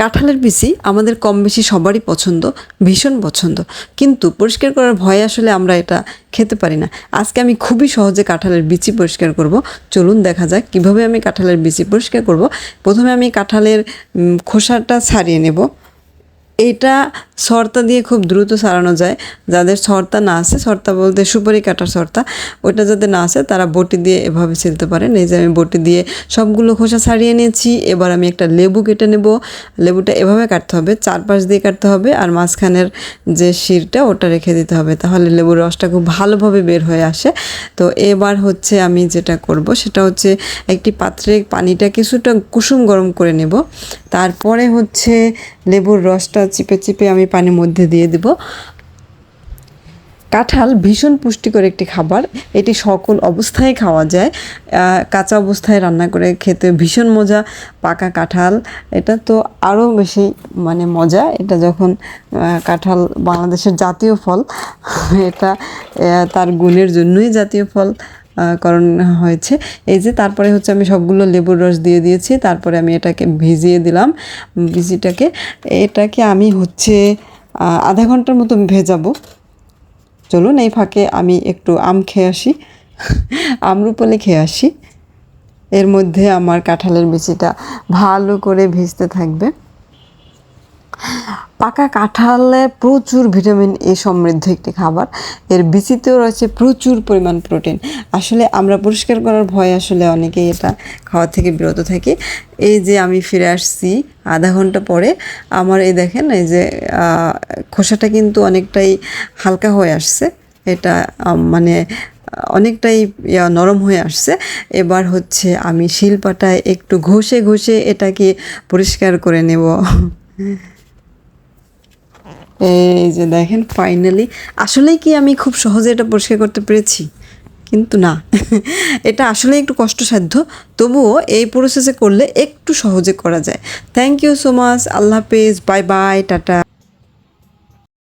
কাঁঠালের বিচি আমাদের কম বেশি সবারই পছন্দ, ভীষণ পছন্দ, কিন্তু পরিষ্কার করার ভয়ে আসলে আমরা এটা খেতে পারি না। আজকে আমি খুবই সহজে কাঁঠালের বিচি পরিষ্কার করব। চলুন দেখা যাক কিভাবে আমি কাঁঠালের বিচি পরিষ্কার করব। প্রথমে আমি কাঁঠালের খোসাটা ছাড়িয়ে নেব। এটা সর্তা দিয়ে খুব দ্রুত ছাড়ানো যায়। যাদের সর্তা না আছে, সর্তা বলতে সুপারি কাটার সর্তা, ওটা যাদের না আছে তারা বটি দিয়ে এভাবে ছিলতে পারেন। এই যে আমি বটি দিয়ে সবগুলো খোসা ছাড়িয়ে নিয়েছি। এবার আমি একটা লেবু কেটে নেব। লেবুটা এভাবে কাটতে হবে, চারপাশ দিয়ে কাটতে হবে, আর মাঝখানের যে শিরটা ওটা রেখে দিতে হবে, তাহলে লেবুর রসটা খুব ভালোভাবে বের হয়ে আসে। তো এবার হচ্ছে আমি যেটা করব সেটা হচ্ছে একটি পাত্রে পানিটা কিছুটা কুসুম গরম করে নেব। তারপরে হচ্ছে লেবুর রসটা চিপে চিপে আমি পানির মধ্যে দিয়ে দেব। কাঁঠাল ভীষণ পুষ্টিকর একটি খাবার। এটি সকল অবস্থায় খাওয়া যায়। কাঁচা অবস্থায় রান্না করে খেতে ভীষণ মজা। পাকা কাঁঠাল এটা তো আরও বেশি মজা। এটা যখন কাঁঠাল বাংলাদেশের জাতীয় ফল, এটা তার গুণের জন্যই জাতীয় ফল করণ হয়েছে। এই যে তারপরে হচ্ছে আমি সবগুলো লেবুর রস দিয়ে দিয়েছি। তারপরে আমি এটাকে ভিজিয়ে দিলাম, এটাকে আমি হচ্ছে আধা ঘন্টার মতো ভেজাবো। চলুন এই ফাঁকে আমি একটু আম খেয়ে আসি, আমরুপালি খেয়ে আসি। এর মধ্যে আমার কাঁঠালের বিচিটা ভালো করে ভিজতে থাকবে। পাকা কাঁঠালে প্রচুর ভিটামিন এ সমৃদ্ধ একটি খাবার। এর বিচিতেও রয়েছে প্রচুর পরিমাণ প্রোটিন। আসলে আমরা পরিষ্কার করার ভয়ে আসলে অনেকেই এটা খাওয়া থেকে বিরত থাকি। এই যে আমি ফিরে আসছি আধা ঘন্টা পরে। আমার এই দেখেন, এই যে খোসাটা কিন্তু অনেকটাই হালকা হয়ে আসছে। এটা অনেকটাই নরম হয়ে আসছে। এবার হচ্ছে আমি শিলপাটায় একটু ঘষে ঘষে এটাকে পরিষ্কার করে নেব। এই যে দেখেন, ফাইনালি আসলেই কি আমি খুব সহজে এটা পরিষ্কার করতে পেরেছি? কিন্তু না, এটা আসলে একটু কষ্টসাধ্য। তবুও এই প্রসেসে করলে একটু সহজে করা যায়। Thank you so much. আল্লাহ হাফেজ, বাই বাই, টাটা।